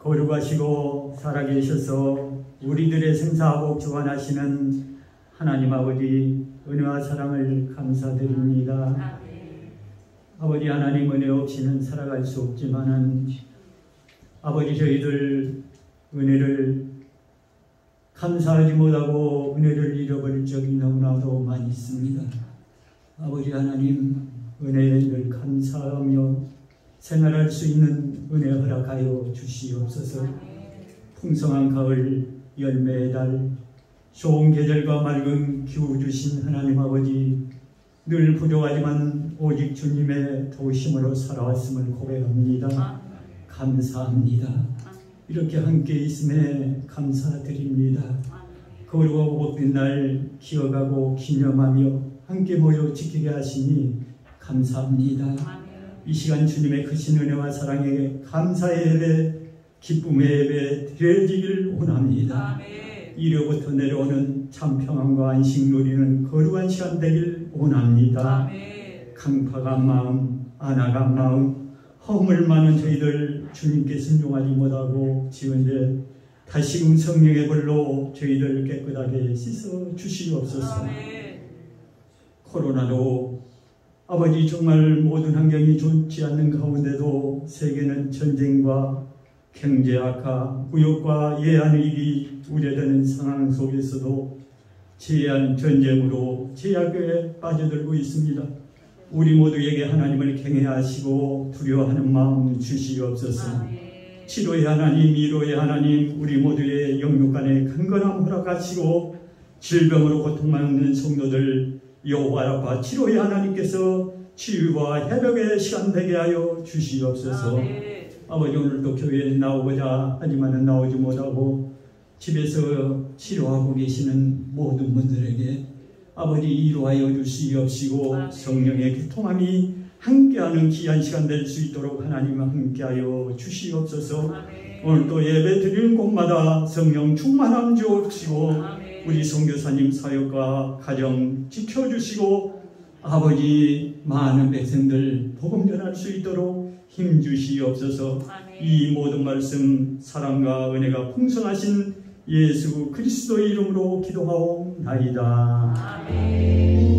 거룩하시고 살아계셔서 우리들의 생사복 주관하시는 하나님 아버지 은혜와 사랑을 감사드립니다. 아버지 하나님 은혜 없이는 살아갈 수 없지만은 아버지 저희들 은혜를 감사하지 못하고 은혜를 잃어버릴 적이 너무나도 많이 있습니다. 아버지 하나님 은혜를 감사하며 생활할 수 있는 은혜 허락하여 주시옵소서. 풍성한 가을 열매의 달 좋은 계절과 맑은 기후 주신 하나님 아버지 늘 부족하지만 오직 주님의 도우심으로 살아왔음을 고백합니다. 감사합니다. 이렇게 함께 있음에 감사드립니다. 거룩하고 복된 날 기억하고 기념하며 함께 모여 지키게 하시니 감사합니다. 이 시간 주님의 크신 은혜와 사랑에 감사의 예배, 기쁨의 예배 드려지길 원합니다. 이로부터 내려오는 참 평안과 안식 누리는 거룩한 시간 되길 원합니다. 강팍한 마음, 안악한 마음, 허물 많은 저희들 주님께 순종하지 못하고 지은데 다시금 성령의 불로 저희들 깨끗하게 씻어 주시옵소서. 코로나로 아버지 정말 모든 환경이 좋지 않는 가운데도 세계는 전쟁과 경제 악화, 무역과 예한 일이 우려되는 상황 속에서도 제한 전쟁으로 제약에 빠져들고 있습니다. 우리 모두에게 하나님을 경외하시고 두려워하는 마음 주시옵소서. 치료의 하나님, 위로의 하나님, 우리 모두의 영육간에 강건함 허락하시고 질병으로 고통받는 성도들 여호와 라파 치료의 하나님께서 치유와 회복의 시간 되게 하여 주시옵소서. 아버지 오늘도 교회에 나오고자 하지만은 나오지 못하고 집에서 치료하고 계시는 모든 분들에게 아버지 위로하여 주시옵시고 성령의 교통함이 함께하는 귀한 시간 될 수 있도록 하나님 함께하여 주시옵소서. 오늘도 예배 드리는 곳마다 성령 충만함 주옵시고 우리 선교사님 사역과 가정 지켜주시고 아버지 많은 백성들 복음 전할 수 있도록 힘 주시옵소서. 이 모든 말씀 사랑과 은혜가 풍성하신 예수 그리스도의 이름으로 기도하옵나이다. 아멘.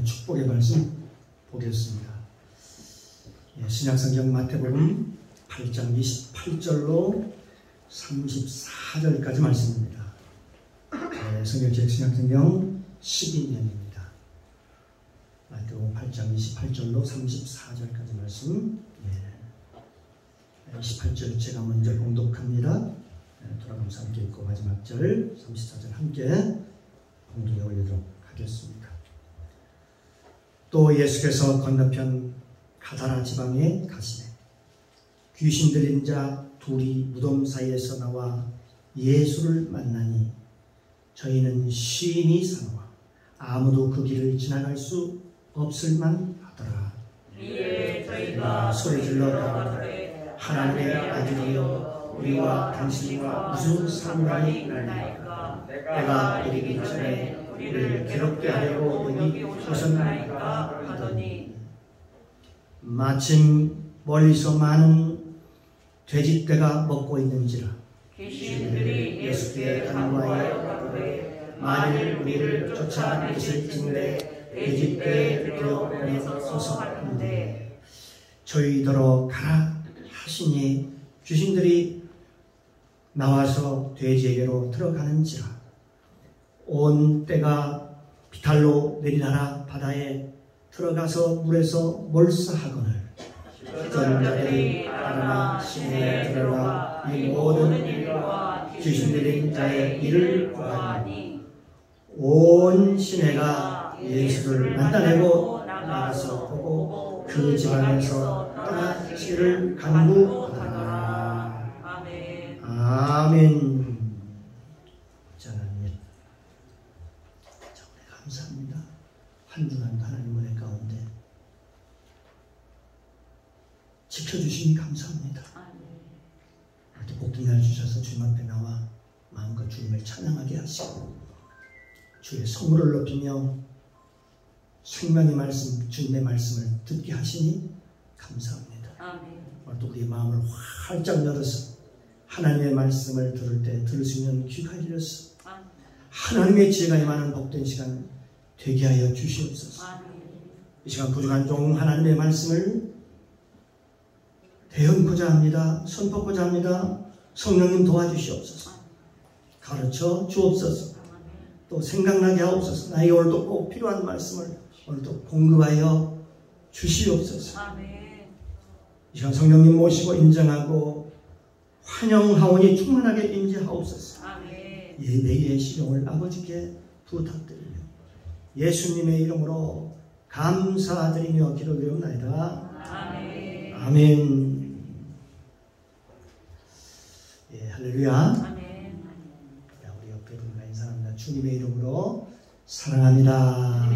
축복의 말씀 보겠습니다. 신약성경 마태복음 8장 28절로 34절까지 말씀입니다. 성경책 신약성경 12년입니다. 마태복음 8장 28절로 34절까지 말씀. 28절 제가 먼저 봉독합니다. 돌아가면서 함께 읽고 마지막 절 34절 함께 봉독에 올리도록 하겠습니다. 또 예수께서 건너편 가다라 지방에 가시매 귀신 들린 자 둘이 무덤 사이에서 나와 예수를 만나니 저희는 심히 사나워 아무도 그 길을 지나갈 수 없을 만하더라. 이에 저희가 소리질러 가로되 하나님의 아들이여 우리와 당신과 무슨 상관이 있나이까? 내가 이르기 전에 우리를 괴롭게 하려고 여기 오셨나이까 하더니 마침 멀리서 많은 돼지떼가 먹고 있는지라 귀신들이 예수께 간구하여 가로되 만일 우리를 쫓아내실진대 돼지떼에 들어오면서 하는데 저희더러 가라 하시니 귀신들이 나와서 돼지에게로 들어가는지라 온 때가 비탈로 내리나라 바다에 들어가서 물에서 몰사하거늘 어떤 자들이 따라 시내에 들어가 이 모든 일과 귀신 들린 자의 일을 구하니 온 시내가 예수를 만나내고 나가서 보고 그 집안에서 떠나시기를 간구하더라. 아멘. 저는 감사합니다. 한 주간도 하나님 은혜 가운데 지켜주시니 감사합니다. 오늘도 복된 날 주셔서 주님 앞에 나와 마음과 주님을 찬양하게 하시고 주의 성물을 높이며 생명의 말씀, 주님의 말씀을 듣게 하시니 감사합니다. 오늘도 우리의 마음을 활짝 열어서 하나님의 말씀을 들을 때 들을 수 있는 귀가 열려서 하나님의 지혜가 임하는 복된 시간 되게 하여 주시옵소서. 이 시간 부족한 종 하나님의 말씀을 대언고자 합니다. 선포하고자 합니다. 성령님 도와주시옵소서. 가르쳐 주옵소서. 또 생각나게 하옵소서. 나에게 오늘도 꼭 필요한 말씀을 오늘도 공급하여 주시옵소서. 이 시간 성령님 모시고 인정하고 환영하오니 충만하게 임재하옵소서. 예배의 시종을 아버지께 부탁드리며 예수님의 이름으로 감사드리며 기도드리옵나이다. 아멘. 예, 할렐루야. 우리 옆에 분과 인사합니다. 주님의 이름으로 사랑합니다.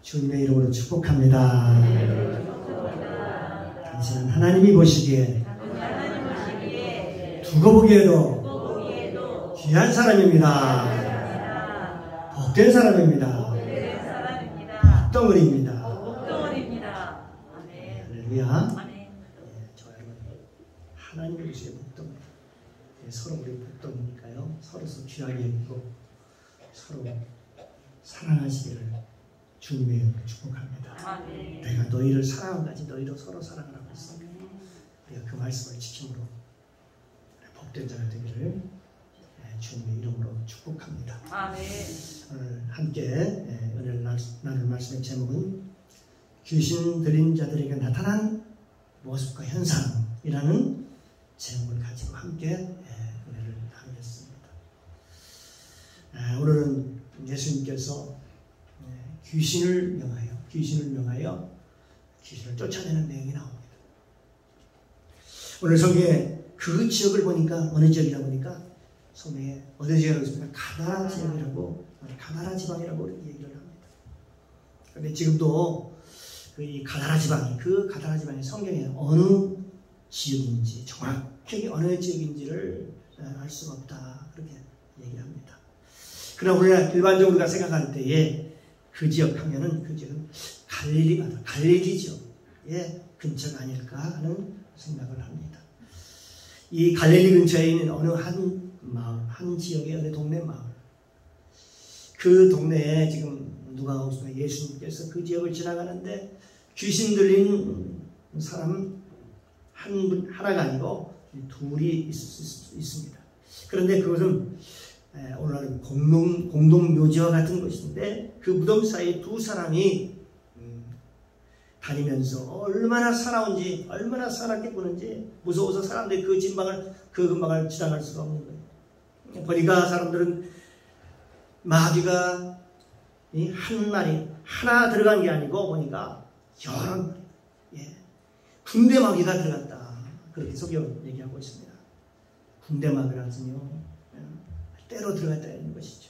주님의 이름으로 축복합니다. 당신은 하나님이 보시기에 두고 보기에도 귀한 사람입니다. 복된 사람입니다. 복덩어리입니다. 할렐루야. 저 여러분 하나님이 보시기에 복덩어리. 서로 우리 복덩이니까요. 서로서 귀하게 여기고 서로 사랑하시기를 주님의 이름으로 축복합니다. 내가 너희를 사랑한 가지 너희도 서로 사랑을 하고 있습니다. 우리가 그 말씀을 지킴으로 복된 자가 되기를 주님의 이름으로 축복합니다. 오늘 함께 은혜를 나눌 말씀의 제목은 귀신 들린 자들에게 나타난 모습과 현상이라는 제목을 가지고 함께 은혜를 나누겠습니다. 오늘은 예수님께서 귀신을 명하여 귀신을 쫓아내는 내용이 나옵니다. 오늘 성경에 그 지역을 보니까 어느 지역이라 보니까 성경에 어느 지역이라고 했습니까? 가다라 지역이라고 가다라 지방이라고 얘기를 합니다. 그런데 지금도 이 가다라 지방이 그 가다라 지방이 성경에 어느 지역인지 정확하게 어느 지역인지를 알 수가 없다 그렇게 얘기합니다. 그러나 우리가 일반적으로 우리가 생각할 때에 그 지역 하면은 그 지역은 갈릴리 지역의 근처가 아닐까 하는 생각을 합니다. 이 갈릴리 근처에 있는 어느 한 마을, 한 지역의 어느 동네 마을. 그 동네에 지금 누가 오시면 예수님께서 그 지역을 지나가는데 귀신 들린 사람 하나가 아니고 둘이 있습니다. 그런데 그것은 오늘날은 공동묘지와 같은 것인데 그 무덤 사이에 두 사람이 다니면서 얼마나 사나운지 얼마나 사납게 보는지 무서워서 사람들이 그 근방을 지나갈 수가 없는 거예요. 보니까 사람들은 마귀가 한 마리 하나 들어간 게 아니고 보니까 여러 마리 군대 마귀가 들어갔다 그렇게 성경 얘기하고 있습니다. 군대 마귀라서요 때로 들어갔다는 것이죠.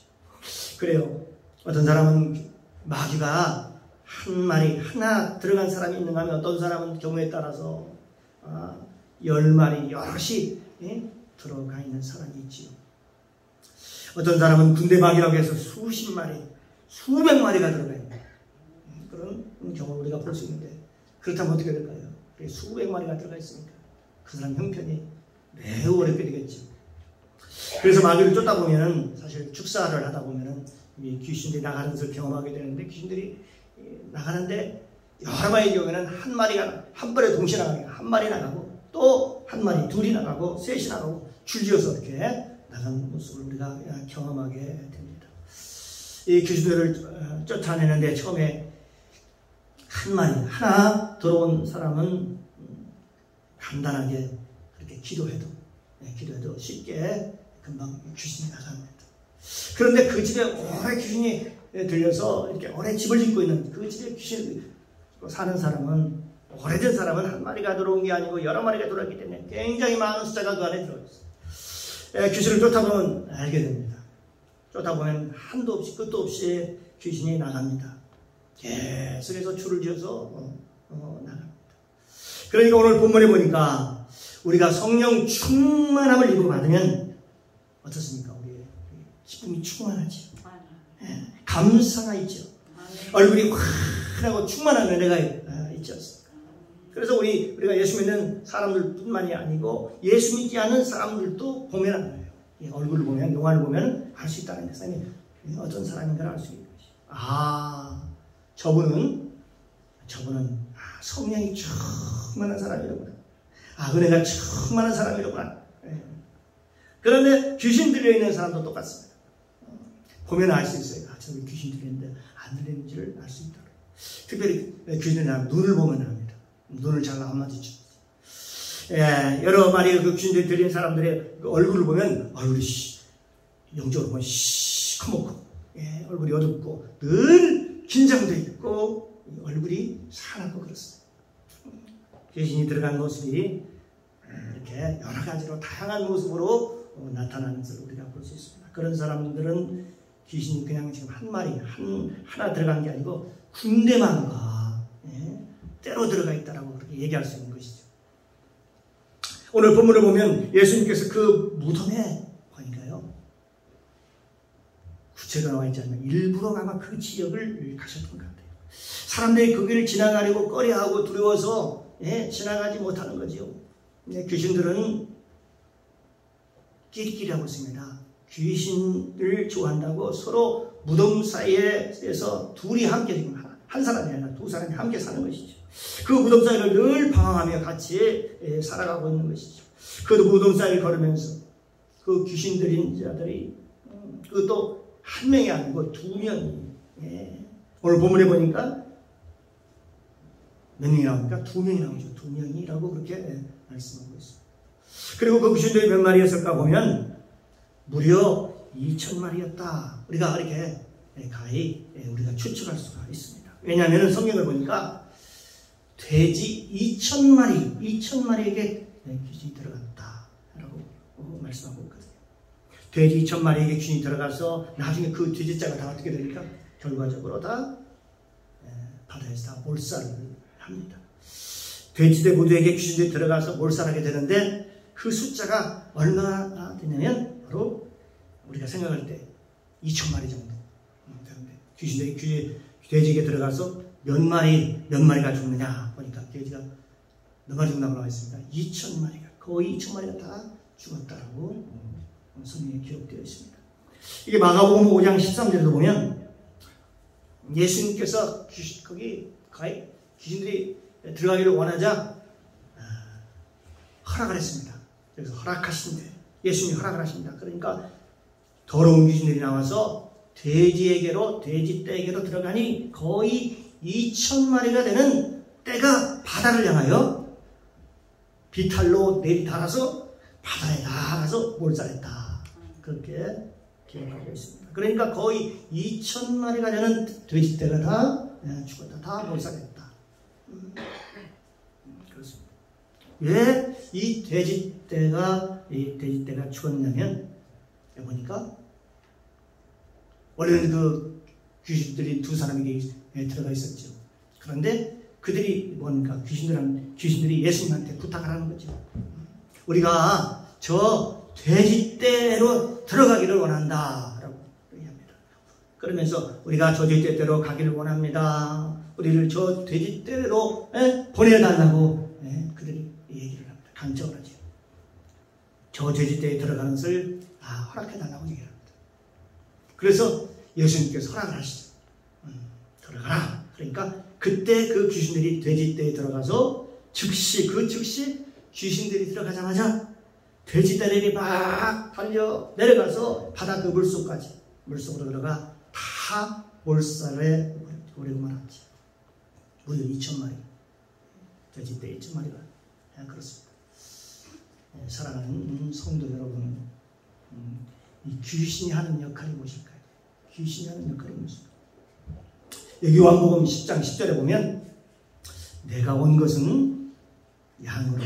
그래요. 어떤 사람은 마귀가 한 마리 하나 들어간 사람이 있는가 하면 어떤 사람은 경우에 따라서 10마리 여럿이 들어가 있는 사람이 있지요. 어떤 사람은 군대 마귀라고 해서 수십 마리 수백 마리가 들어가 있는 그런 경우를 우리가 볼 수 있는데 그렇다면 어떻게 될까요? 수백 마리가 들어가 있으니까 그 사람 형편이 매우 어렵게 되겠죠. 그래서 마귀를 쫓다 보면은 사실 축사를 하다 보면은 이 귀신들이 나가는 것을 경험하게 되는데 귀신들이 나가는데 여러 마리의 경우에는 한 마리가 한 번에 동시에 나가니까 한 마리 나가고 또 한 마리 둘이 나가고 셋이 나가고 줄지어서 이렇게 나가는 모습을 우리가 경험하게 됩니다. 이 귀신들을 쫓아내는데 처음에 한 마리 하나 들어온 사람은 간단하게 그렇게 기도해도 쉽게 금방 귀신이 나갑니다. 그런데 그 집에 오래 귀신이 들려서 이렇게 오래 집을 짓고 있는 그 집에 귀신이 사는 사람은 오래된 사람은 한 마리가 들어온 게 아니고 여러 마리가 들어왔기 때문에 굉장히 많은 숫자가 그 안에 들어있어요. 귀신을 쫓아보면 알게 됩니다. 쫓다 보면 한도 없이 끝도 없이 귀신이 나갑니다. 계속해서 줄을 지어서 나갑니다. 그러니까 오늘 본문에 보니까 우리가 성령 충만함을 입어 받으면 어떻습니까? 우리의 기쁨이 충만하지. 감사가 있죠. 얼굴이 환하고 충만한 은혜가 있지 않습니까? 그래서 우리가 예수 믿는 사람들뿐만이 아니고 예수 믿지 않은 사람들도 보면 알아요. 얼굴을 보면, 영화를 보면 알 수 있다는 데 사람이 어떤 사람인가를 알 수 있는 것이죠. 저분은 성령이 충만한 사람이로구나. 은혜가 충만한 사람이로구나. 그런데 귀신 들려있는 사람도 똑같습니다. 보면 알 수 있어요. 저기 귀신 들리는데 안 들리는지를 알 수 있다. 특별히 귀신 들리는 눈을 보면 압니다. 눈을 잘 안 마주치죠. 여러 마리의 그 귀신 들린 사람들의 그 얼굴을 보면 얼굴이 영적으로 보면 시커멓고 얼굴이 어둡고 늘 긴장되어 있고 얼굴이 사납고 그렇습니다. 귀신이 들어간 모습이 이렇게 여러 가지로 다양한 모습으로 나타나는 것을 우리가 볼 수 있습니다. 그런 사람들은 귀신이 그냥 지금 한 마리 하나 들어간 게 아니고 군대만과 때로 들어가 있다라고 그렇게 얘기할 수 있는 것이죠. 오늘 본문을 보면 예수님께서 그 무덤에 보니까요 구체가 나와 있지 않나요? 일부러 아마 그 지역을 가셨던 것 같아요. 사람들이 그 길을 지나가려고 꺼려하고 두려워서 지나가지 못하는 거죠. 귀신들은 끼리끼리 하고 있습니다. 귀신을 좋아한다고 서로 무덤 사이에서 둘이 함께 지금 한 사람이 아니라 두 사람이 함께 사는 것이죠. 그 무덤 사이를 늘 방황하며 같이 살아가고 있는 것이죠. 그 무덤 사이를 걸으면서 그 귀신 들린 자들이 그것도 한 명이 아니고 두 명이 오늘 본문에 보니까 몇 명이 나옵니까? 두 명이 나오죠. 두 명이라고 그렇게 말씀하고 있습니다. 그리고 그 귀신들이 몇 마리였을까 보면 무려 2,000마리였다. 우리가 이렇게 가히 우리가 추측할 수가 있습니다. 왜냐하면 성경을 보니까 돼지 2,000마리에게 귀신이 들어갔다라고 말씀하고 있거든요. 돼지 2,000마리에게 귀신이 들어가서 나중에 그 돼지자가 다 어떻게 됩니까? 결과적으로 다 바다에서 다 몰살을 합니다. 돼지들 모두에게 귀신들이 들어가서 몰살하게 되는데 그 숫자가 얼마나 되냐면 바로 우리가 생각할 때 2,000마리 정도 되는데 귀신들이 돼지에게 들어가서 몇 마리가 죽느냐 보니까 돼지가 몇 마리 정도 나와 있습니다. 2,000마리가 거의 2,000마리가 다 죽었다라고 성경에 기록되어 있습니다. 이게 마가복음 5장 13절에도 보면 예수님께서 거기 귀신들이 들어가기를 원하자 허락을 했습니다. 그래서 허락하신대. 예수님이 허락을 하십니다. 그러니까 더러운 귀신들이 나와서 돼지떼에게로 들어가니 거의 2,000마리가 되는 떼가 바다를 향하여 비탈로 내리달아서 바다에 나가서 몰살했다. 그렇게 기록하고 있습니다. 그러니까 거의 2,000마리가 되는 돼지떼가 다 죽었다. 다 몰살했다. 그렇습니다. 왜 이 돼지떼가 죽었냐면 보니까 원래는 그 귀신들이 두 사람에게 들어가 있었죠. 그런데 그들이 뭔가 귀신들이 예수님한테 부탁을 하는 거죠. 우리가 저 돼지떼로 들어가기를 원한다 라고 얘기합니다. 그러면서 우리가 저 돼지떼로 가기를 원합니다. 우리를 저 돼지떼로 보내달라고 그들이 얘기를 합니다. 강정을 하죠. 저 돼지떼에 들어가는 것을 허락해달라고 얘기를 합니다. 그래서 예수님께서 허락을 하시죠. 들어가라. 그러니까 그때 그 귀신들이 돼지떼에 들어가서 즉시 귀신들이 들어가자마자 돼지떼들이 막 달려 내려가서 바다 그 물속으로 들어가 다 몰살에 오려고 말았지. 무려 2,000마리. 돼지떼 2,000마리가 그렇습니다. 사랑하는 성도 여러분, 이 귀신이 하는 역할이 무엇일까요? 귀신이 하는 역할이 무엇일까요? 여기 요한복음 10장 10절에 보면 내가 온 것은 양으로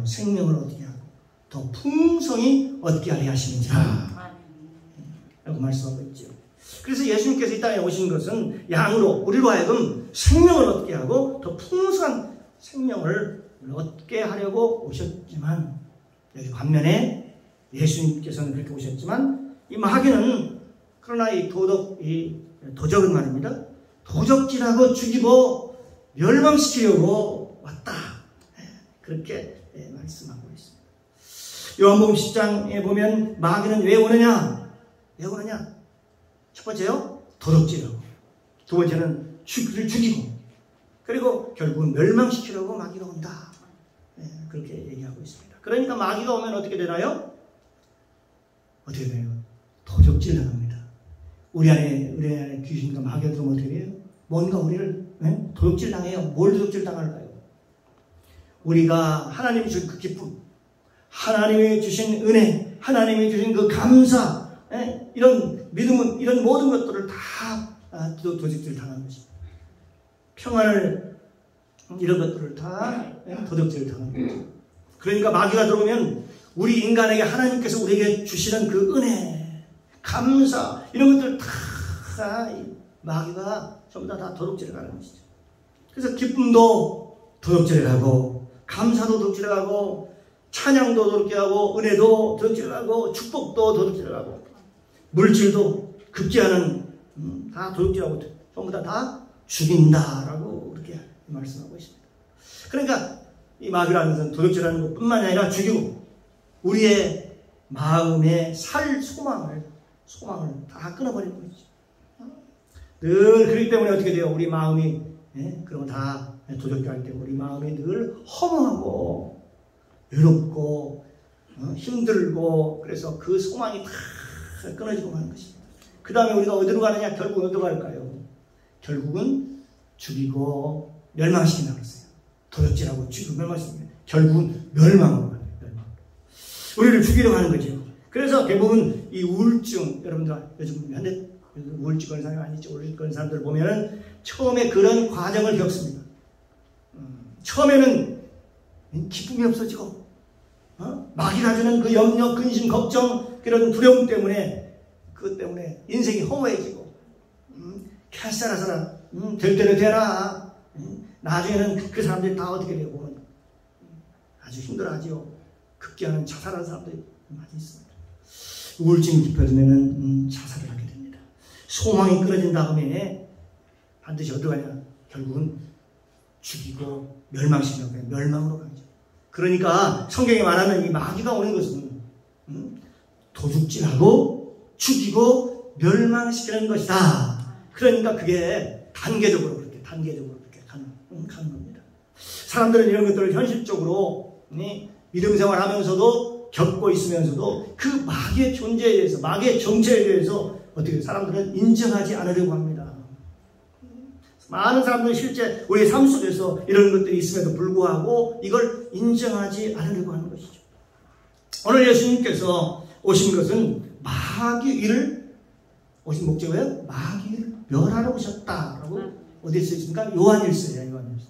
생명을 얻게 하고 더 풍성히 얻게 하려 하심이니라 라고 말씀하고 있죠. 그래서 예수님께서 이 땅에 오신 것은 양으로 우리로 하여금 생명을 얻게 하고 더 풍성한 생명을 얻게 하려고 오셨지만, 여기 반면에 예수님께서는 그렇게 오셨지만 이 마귀는 그러나 이 도적은 말입니다. 도적질하고 죽이고 멸망시키려고 왔다. 그렇게 말씀하고 있습니다. 요한복음 10장에 보면 마귀는 왜 오느냐? 왜 오느냐? 첫 번째요, 도둑질하고. 두 번째는 죽이고. 그리고 결국은 멸망시키려고 마귀가 온다. 그렇게 얘기하고 있습니다. 그러니까 마귀가 오면 어떻게 되나요? 어떻게 돼요? 도둑질 당합니다. 우리 안에 귀신과 마귀가 들어오면 어떻게 돼요? 뭔가 우리를 도둑질 당해요. 뭘 도둑질 당할까요? 우리가 하나님이 주신 그 기쁨, 하나님이 주신 은혜, 하나님이 주신 그 감사, 이런 믿음은, 이런 모든 것들을 다 도둑질 당하는 것입니다. 평안을, 이런 것들을 다 도둑질 당하는 거죠. 그러니까 마귀가 들어오면 우리 인간에게 하나님께서 우리에게 주시는 그 은혜, 감사, 이런 것들 다 마귀가 전부 다 도둑질을 하는 것이죠. 그래서 기쁨도 도둑질을 하고, 감사도 도둑질을 하고, 찬양도 도둑질을 하고, 은혜도 도둑질을 하고, 축복도 도둑질을 하고, 물질도 급기야는 다 도둑질하고 전부 다 죽인다라고 그렇게 말씀하고 있습니다. 그러니까 이 마귀라는 것은 도둑질하는 것뿐만 아니라 죽이고 우리의 마음에 살 소망을 다 끊어버리는 거죠. 늘 그렇기 때문에 어떻게 돼요? 우리 마음이 그런 거 다 도둑질할 때 우리 마음이 늘 허무하고 외롭고 힘들고, 그래서 그 소망이 다 끊어지고 가는 것입니다. 그 다음에 우리가 어디로 가느냐? 결국은 어디로 갈까요? 결국은 죽이고 멸망시킨다고 했어요. 도둑질하고 죽이고 멸망시킵니다. 결국은 멸망으로 가요. 멸망. 우리를 죽이려고 하는 거죠. 그래서 대부분 이 우울증, 여러분들 요즘 현대 우울증 걸린 사람이 아니죠. 우울증 걸린 사람들 보면은 처음에 그런 과정을 겪습니다. 처음에는 기쁨이 없어지고, 마귀가 주는 그 염려, 근심, 걱정, 그런 두려움 때문에, 그것 때문에 인생이 허무해지고, 캐싸라서라, 될 대로 되라. 나중에는 그 사람들이 다 어떻게 되고, 아주 힘들어하죠. 급기야는 자살하는 사람들이 많이 있습니다. 우울증이 깊어지면 자살을 하게 됩니다. 소망이 끊어진 다음에 반드시 어디로 가냐? 결국은 죽이고 멸망시키는 멸망으로 가죠. 그러니까 성경에 말하는 이 마귀가 오는 것은 도둑질하고 죽이고 멸망시키는 것이다. 그러니까 그게 단계적으로 그렇게 가는 겁니다. 사람들은 이런 것들을 현실적으로 믿음 생활하면서도 겪고 있으면서도 그 마귀의 존재에 대해서, 마귀의 정체에 대해서 어떻게 사람들은 인정하지 않으려고 합니다. 많은 사람들은 실제 우리의 삶 속에서 이런 것들이 있음에도 불구하고 이걸 인정하지 않으려고 하는 것이죠. 오늘 예수님께서 오신 것은 마귀를 오신 목적은 마귀를 멸하러 오셨다라고 어디에 써 있습니까? 요한일서예요. 요한일서.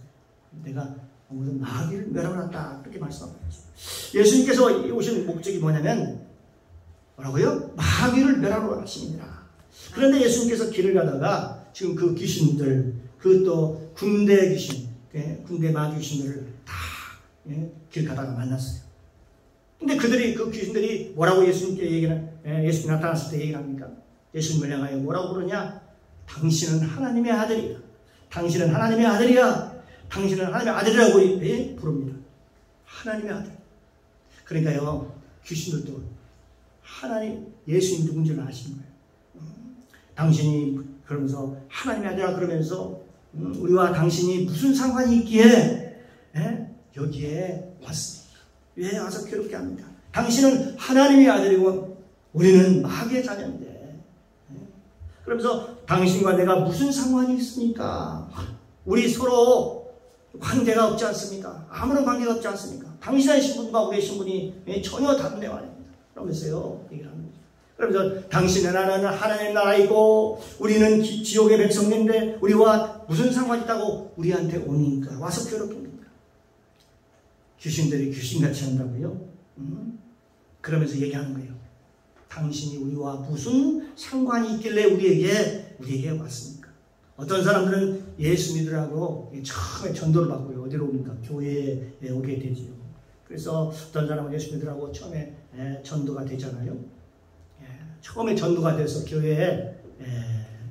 내가 무슨 마귀를 멸하러 왔다 그렇게 말씀하고 있습니다. 예수님께서 오신 목적이 뭐냐면 뭐라고요? 마귀를 멸하러 왔습니다. 그런데 예수님께서 길을 가다가 지금 그 귀신들, 그 또 군대 귀신, 군대 마귀 귀신들을 다 길 가다가 만났어요. 근데 그 귀신들이 뭐라고 예수님이 나타났을 때 얘기를 합니까? 예수님을 향하여 뭐라고 그러냐? 당신은 하나님의 아들이야. 당신은 하나님의 아들이야. 당신은 하나님의 아들이라고 부릅니다. 하나님의 아들. 그러니까요, 귀신들도 예수님 누군지를 아시는 거예요. 당신이 그러면서 하나님의 아들이라 그러면서 우리와 당신이 무슨 상관이 있기에 여기에 왔습니까? 왜 와서 괴롭게 합니까? 당신은 하나님의 아들이고 우리는 마귀의 자녀인데, 그러면서 당신과 내가 무슨 상관이 있습니까? 우리 서로 관계가 없지 않습니까? 아무런 관계가 없지 않습니까? 당신의 신분과 우리의 신분이 전혀 다른데 말입니다. 그러면서요, 얘기를 합니다. 그러면서 당신의 나라는 하나님의 나라이고 우리는 지옥의 백성인데 우리와 무슨 상관이 있다고 우리한테 옵니까? 와서 괴롭힙니까? 귀신들이 귀신같이 한다고요? 그러면서 얘기하는 거예요. 당신이 우리와 무슨 상관이 있길래 우리에게 왔습니까? 어떤 사람들은 예수 믿으라고 처음에 전도를 받고요. 어디로 옵니까? 교회에 오게 되지요. 그래서 어떤 사람은 예수 믿으라고 처음에 전도가 되잖아요. 처음에 전도가 돼서 교회에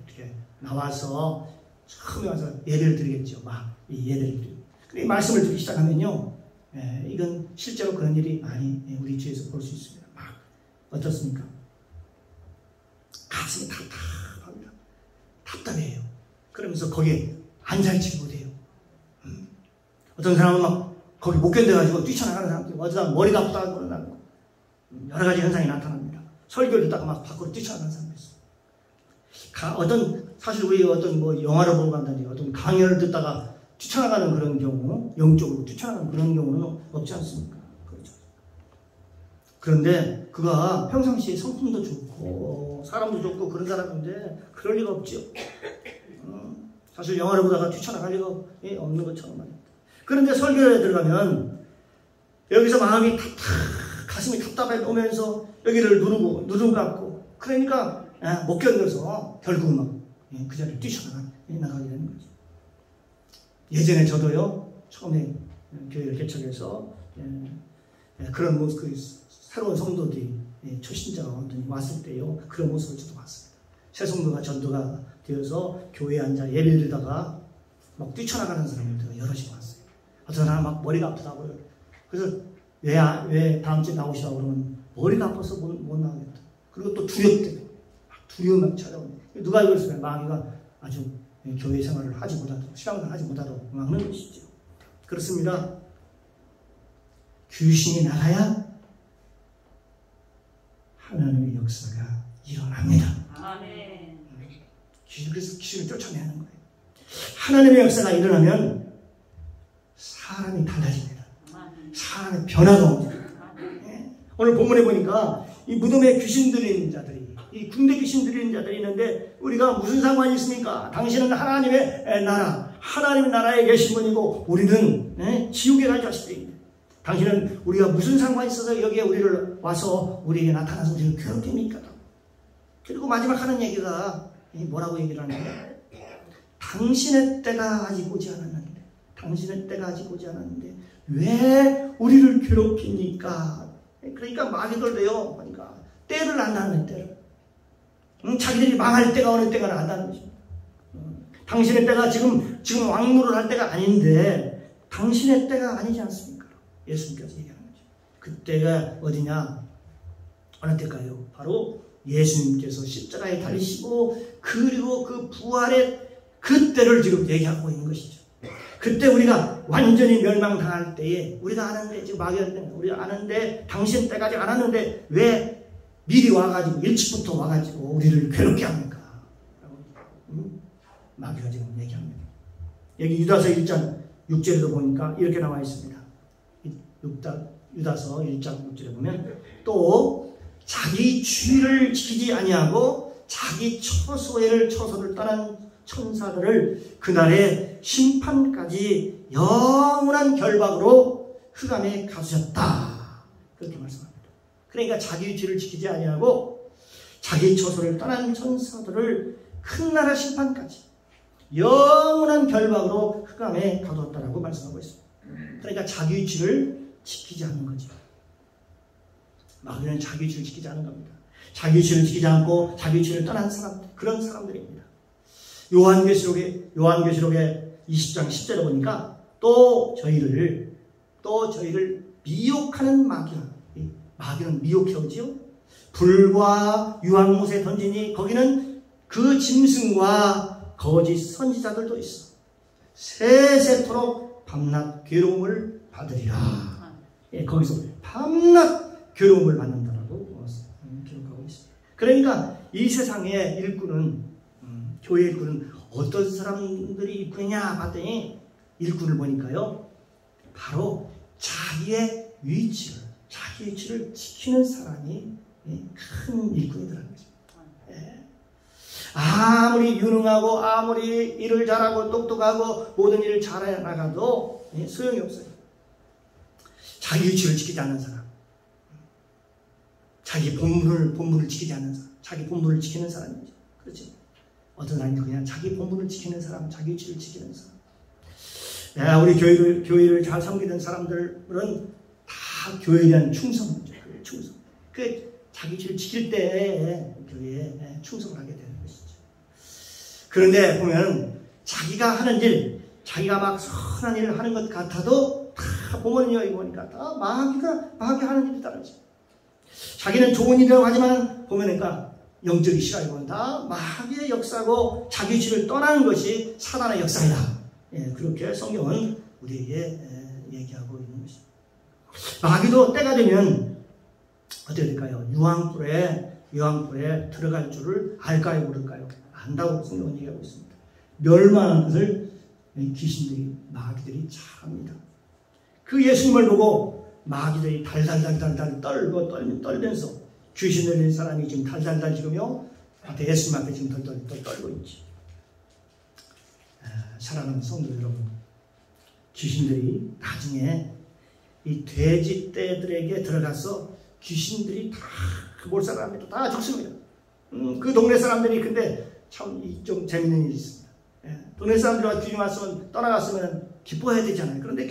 이렇게 나와서 처음에 와서 예배를 드리겠죠. 막 이 예배를 드리고. 이 말씀을 듣기 시작하면요. 이건 실제로 그런 일이 많이 우리 주위에서 볼 수 있습니다. 막 어떻습니까? 가슴이 답답합니다. 답답해요. 그러면서 거기에 앉아있지 못해요. 어떤 사람은 막 거기 못 견뎌가지고 뛰쳐나가는 사람들, 어떤 사람은 머리가 아프다고 그러고 여러 가지 현상이 나타납니다. 설교를 듣다가 막 밖으로 뛰쳐나가는 사람도 있어요. 사실 우리 어떤 영화를 보고 간다든지 어떤 강연을 듣다가 뛰쳐나가는 그런 경우, 영적으로 뛰쳐나가는 그런 경우는 없지 않습니까? 그렇죠. 그런데 그가 평상시에 성품도 좋고 사람도 좋고 그런 사람인데 그럴 리가 없죠. 사실 영화를 보다가 뛰쳐나갈 리가 없는 것처럼 말입니다. 그런데 설교에 들어가면 여기서 마음이 가슴이 답답해 오면서 여기를 누르고 갖고 그러니까 못 견뎌서 결국 막 그 자리를 뛰쳐나가게 되는 거죠. 예전에 저도요 처음에 교회를 개척해서 그런 모습, 새로운 성도들이 초신자가 왔을 때요 그런 모습을 저도 봤습니다. 새 성도가 전도가 되어서 교회에 앉아 예배를 드리다가 막 뛰쳐나가는 사람들 여럿이 봤어요. 어떤 사람 막 머리가 아프다고요. 그래서 왜 다음 주에 나오시라고 그러면 머리가 아파서 못 나가겠다. 그리고 또 두렵대요. 두려움이 찾아오네. 누가 이걸 쓰면 마귀가 아주 교회 생활을 하지 못하도록, 신앙생활을 하지 못하도록 막는 것이죠. 그렇습니다. 귀신이 나가야 하나님의 역사가 일어납니다. 아멘. 그래서 귀신을 쫓아내는 거예요. 하나님의 역사가 일어나면 사람이 달라집니다. 사람의 변화가 옵니다. 오늘 본문에 보니까 이 무덤에 귀신 들리는 자들이, 이 군대 귀신 들리는 자들이 있는데 우리가 무슨 상관이 있습니까? 당신은 하나님의 나라, 하나님의 나라에 계신 분이고 우리는 지옥에 갈 자식들입니다. 당신은 우리가 무슨 상관이 있어서 여기에 우리를 와서 우리에게 나타나서 우리를 괴롭힙니까? 그리고 마지막 하는 얘기가 뭐라고 얘기를 하냐면 당신의 때가 아직 오지 않았는데, 당신의 때가 아직 오지 않았는데 왜 우리를 괴롭힙니까? 그러니까 마귀들도요, 그러니까 때를 안다는 때를. 자기들이 망할 때가 어느 때가 안다는 거죠. 당신의 때가 지금 왕노를 할 때가 아닌데 당신의 때가 아니지 않습니까? 예수님께서 얘기하는 거죠. 그때가 어디냐? 어느 때일까요? 바로 예수님께서 십자가에 달리시고 그리고 그 부활의 그때를 지금 얘기하고 있는 것이죠. 그때 우리가 완전히 멸망당할 때에 우리가 아는데, 지금 마귀한테 우리가 아는데 당신 때가 아직 안 왔는데 왜 미리 와가지고 일찍부터 와가지고 우리를 괴롭게 합니까? 마귀가 지금 얘기합니다. 여기 유다서 1장 6절에도 보니까 이렇게 나와 있습니다. 유다서 1장 6절에 보면 또 자기 주의를 지키지 아니하고 자기 처소를 떠난 천사들을 그날의 심판까지 영원한 결박으로 흑암에 가두셨다. 그렇게 말씀합니다. 그러니까 자기 죄를 지키지 아니하고 자기 처소를 떠난 천사들을 큰 나라 심판까지 영원한 결박으로 흑암에 가두었다라고 말씀하고 있습니다. 그러니까 자기 죄를 지키지 않는 거죠. 마귀는 자기 죄를 지키지 않는 겁니다. 자기 죄를 지키지 않고 자기 죄를 떠난 사람들, 그런 사람들입니다. 요한계시록의 20장 10절에 보니까 또 저희를 미혹하는 마귀는 미혹해오지요. 불과 유황못에 던지니 거기는 그 짐승과 거짓 선지자들도 있어. 세세토록 밤낮 괴로움을 받으리라. 거기서 밤낮 괴로움을 받는다라고 기록하고 있습니다. 그러니까 이 세상의 일꾼은, 교회 일꾼은 어떤 사람들이 일꾼이냐 봤더니 일꾼을 보니까요, 바로 자기의 위치를 지키는 사람이 큰 일꾼이더라는 거죠. 아무리 유능하고 아무리 일을 잘하고 똑똑하고 모든 일을 잘해나가도 소용이 없어요. 자기 위치를 지키지 않는 사람, 자기 본분을 지키지 않는 사람, 자기 본분을 지키는 사람이죠. 그렇죠? 어떤 사람이 그냥 자기 본분을 지키는 사람, 자기 위치를 지키는 사람. 우리 교회를 잘 섬기는 사람들은 다 교회에 대한 충성이죠. 충성. 자기 위치를 지킬 때 교회에 충성을 하게 되는 것이죠. 그런데 보면 자기가 하는 일, 자기가 막 선한 일을 하는 것 같아도 다 보면요, 이거 보니까 다 마귀가 하는 일이 다르죠. 자기는 좋은 일이라고 하지만 보면니까 영적이 싫어요. 다 마귀의 역사고 자기 위치를 떠나는 것이 사단의 역사이다. 그렇게 성경은 우리에게 얘기하고 있는 것입니다. 마귀도 때가 되면 어떻게 될까요? 유황불에 들어갈 줄을 알까요, 모를까요? 안다고 성경은 얘기하고 있습니다. 멸망하는 것을 귀신들이, 마귀들이 잘합니다. 그 예수님을 보고 마귀들이 달달달달 떨면서 귀신 들린 사람이 지금 달달달 지금요 앞에 예수님 앞에 지금 덜덜 떨고 있지. 사랑하는 성도 여러분, 귀신들이 나중에 이 돼지 떼들에게 들어가서 귀신들이 다 몰살합니다. 다 죽습니다. 그 동네 사람들이 근데 참 좀 재밌는 일이 있습니다. 동네 사람들이 귀신 왔으면 떠나갔으면 기뻐해야 되잖아요. 그런데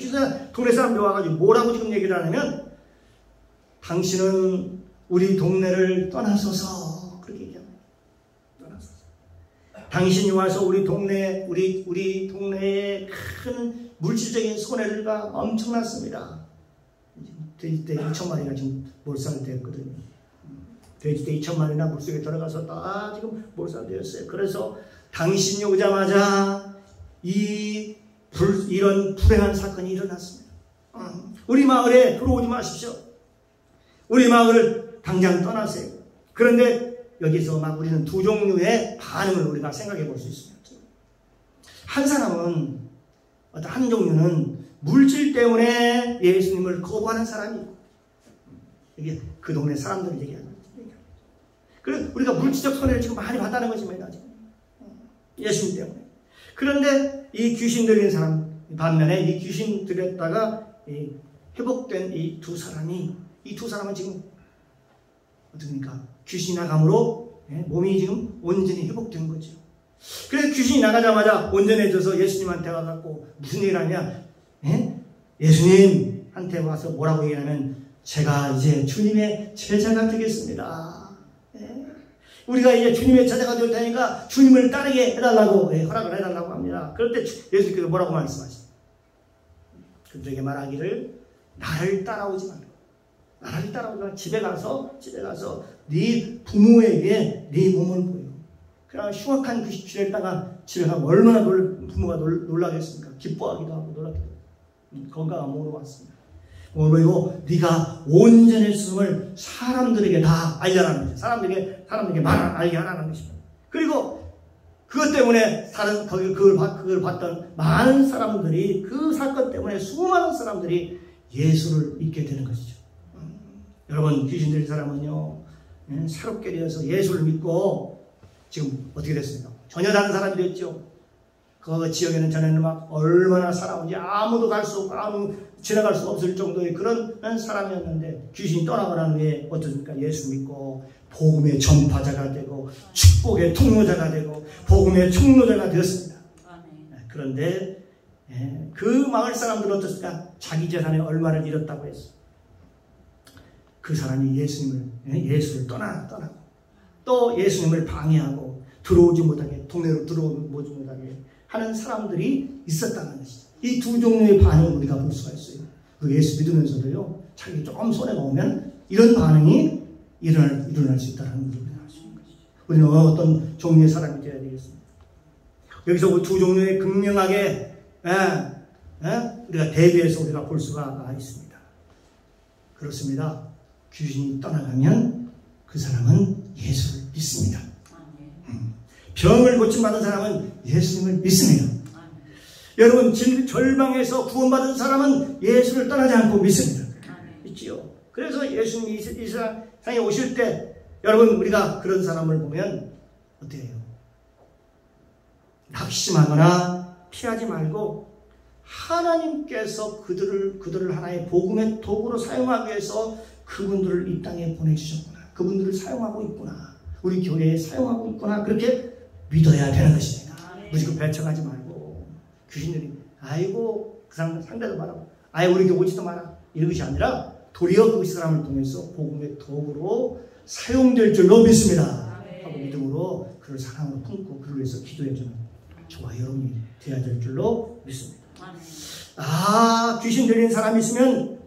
동네 사람들이 와가지고 뭐라고 지금 얘기를 하냐면 당신은 우리 동네를 떠나소서 그렇게 얘기합니다. 떠나소서. 당신이 와서 우리 동네에 큰 물질적인 손해가 엄청났습니다. 돼지떼 2천마리가 지금 몰살되었거든요. 돼지떼 2천마리나 물속에 들어가서 다 지금 몰살되었어요. 그래서 당신이 오자마자 이런 불행한 사건이 일어났습니다. 우리 마을에 들어오지 마십시오. 우리 마을을 당장 떠나세요. 그런데 여기서 막 우리는 두 종류의 반응을 우리가 생각해 볼 수 있습니다. 한 사람은 한 종류는 물질 때문에 예수님을 거부하는 사람이고, 이게 그 동네 사람들을 얘기하는 거죠. 그래서 우리가 물질적 손해를 지금 많이 받다는 것입니다. 지금. 예수님 때문에. 그런데 이 귀신 들린 사람 반면에 이 귀신 들였다가 회복된 이 두 사람은 지금 어떻습니까? 귀신이 나감으로 몸이 지금 온전히 회복된 거죠. 그래서 귀신이 나가자마자 온전해져서 예수님한테 와갖고 무슨 얘기를 하냐? 예수님한테 와서 뭐라고 얘기하면 제가 이제 주님의 제자가 되겠습니다. 우리가 이제 주님의 제자가 될 테니까 주님을 따르게 해달라고 허락을 해달라고 합니다. 그럴 때 예수님께서 뭐라고 말씀하십니까? 그들에게 말하기를 나를 따라오지 말고, 나를 따라오지 집에 가서 네 부모에게 네 몸을 보여. 그냥 흉악한 그 시절에다가 집에 가면 얼마나 부모가 놀라겠습니까? 기뻐하기도 하고 놀라기도 하고. 건강한 몸으로 왔습니다. 그리고 네가 온전했음을 사람들에게 다 알려라는 거죠. 사람들에게 알게 하라는 것입니다. 그리고 그것 때문에 그걸 봤던 많은 사람들이, 그 사건 때문에 수많은 사람들이 예수를 믿게 되는 것이죠. 여러분, 귀신 들린 사람은요, 새롭게 되어서 예수를 믿고 지금 어떻게 됐습니까? 전혀 다른 사람이 됐죠. 그 지역에는 전에는 막 얼마나 살아온지 아무도 지나갈 수 없을 정도의 그런 사람이었는데 귀신이 떠나고 난 후에 어떻습니까? 예수 믿고 복음의 전파자가 되고 축복의 통로자가 되고 복음의 총로자가 되었습니다. 그런데 그 마을 사람들은 어떻습니까? 자기 재산에 얼마를 잃었다고 했어요. 그 사람이 예수를 떠나고 또 예수님을 방해하고 들어오지 못하게, 동네로 들어오지 못하게 하는 사람들이 있었다는 것이죠. 이 두 종류의 반응을 우리가 볼 수가 있어요. 그 예수 믿으면서도요, 자기 조금 손해가 오면 이런 반응이 일어날 수 있다는 것을 우리가 알 수 있는 것이죠. 우리는 어떤 종류의 사람이 되어야 되겠습니다. 여기서 그 두 종류의 극명하게 우리가 대비해서 우리가 볼 수가 있습니다. 그렇습니다. 귀신이 떠나가면 그 사람은 예수를 믿습니다. 병을 고침받은 사람은 예수님을 믿습니다. 여러분, 절망에서 구원받은 사람은 예수를 떠나지 않고 믿습니다. 믿지요. 그래서 예수님이 이 세상에 오실 때 여러분, 우리가 그런 사람을 보면 어때요? 낙심하거나 피하지 말고 하나님께서 그들을 하나의 복음의 도구로 사용하기 위해서 그분들을 이 땅에 보내주셨구나. 그분들을 사용하고 있구나. 우리 교회에 사용하고 있구나. 그렇게 믿어야 되는 것입니다. 무조건 배척하지 말고 귀신들이 아이고 그 사람 상대도 말하고 아예 우리 교회 오지도 마라 이런 것이 아니라 도리어 그 사람을 통해서 복음의 도구로 사용될 줄로 믿습니다. 하고 믿음으로 그를 사랑으로 품고 그를 위해서 기도해주는 저와 여러분이 되어야 될 줄로 믿습니다. 귀신 들린 사람이 있으면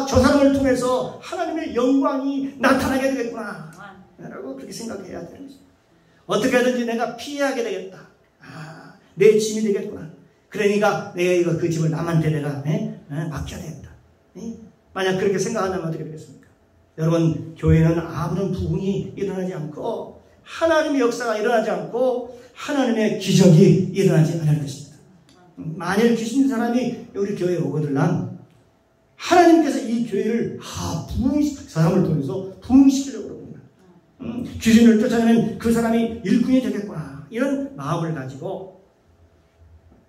저 사람을 통해서 하나님의 영광이 나타나게 되겠구나 라고 그렇게 생각해야 되는 것입니다. 어떻게든지 내가 피하게 되겠다. 내 짐이 되겠구나. 그러니까 내가 그 짐을 남한테 내가 맡겨야 되겠다. 만약 그렇게 생각한다면 어떻게 되겠습니까? 여러분, 교회는 아무런 부흥이 일어나지 않고 하나님의 역사가 일어나지 않고 하나님의 기적이 일어나지 않을 것입니다. 만일 귀신 사람이 우리 교회에 오거들란 하나님께서 이 교회를 사람을 통해서 부흥시키려고 그럽니다. 귀신을 쫓아내면 그 사람이 일꾼이 되겠구나. 이런 마음을 가지고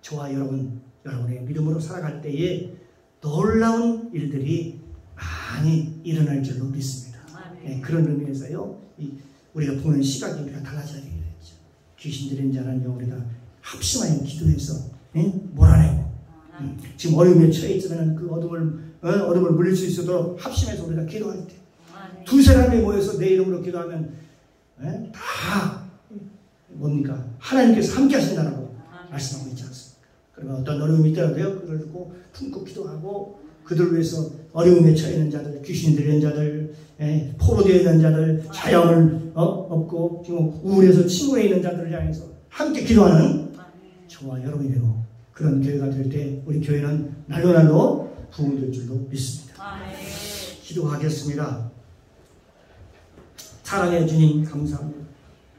저와 여러분의 믿음으로 살아갈 때에 놀라운 일들이 많이 일어날 줄로 믿습니다. 그런 의미에서요, 우리가 보는 시각이 우리가 달라져야 되겠죠. 귀신 들린 자는 우리가 합심하여 기도해서 몰아내고 지금 어려움에 처해 있으면 그 어둠을 물릴 수 있어도 합심해서 우리가 기도할 때 두세 사람이 모여서 내 이름으로 기도하면 다 뭡니까? 하나님께서 함께 하신다라고 말씀하고 있지 않습니까? 그러면 어떤 어려움이 있더라도요, 그걸 듣고 품고 기도하고 그들을 위해서 어려움에 처해 있는 자들, 귀신이 들린 자들, 포로되어 있는 자들, 자영을 얻고 지금 우울해서 침울해 있는 자들을 향해서 함께 기도하는 저와 여러분이 되고 그런 교회가 될 때 우리 교회는 날로 부흥될 줄로 믿습니다. 기도하겠습니다. 사랑해 주님 감사합니다.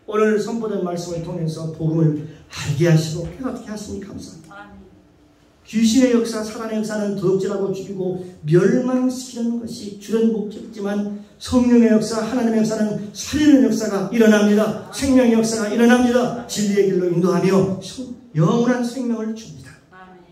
오늘 선포된 말씀을 통해서 복음을 알게 하시고 깨닫게 하시니 감사합니다. 귀신의 역사, 사단의 역사는 도둑질하고 죽이고 멸망시키는 것이 주된 목적이지만 성령의 역사, 하나님의 역사는 살리는 역사가 일어납니다. 생명의 역사가 일어납니다. 진리의 길로 인도하며 영원한 생명을 줍니다.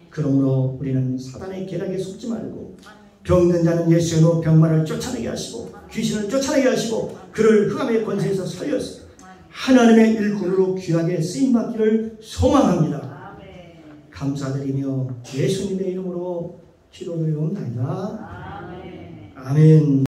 그러므로 우리는 사단의 계략에 속지 말고 병든 자는 예수로 병마를 쫓아내게 하시고 귀신을 쫓아내게 하시고 그를 흑암의 권세에서 살려서 하나님의 일꾼으로 귀하게 쓰임받기를 소망합니다. 감사드리며 예수님의 이름으로 기도드리옵나이다. 아멘.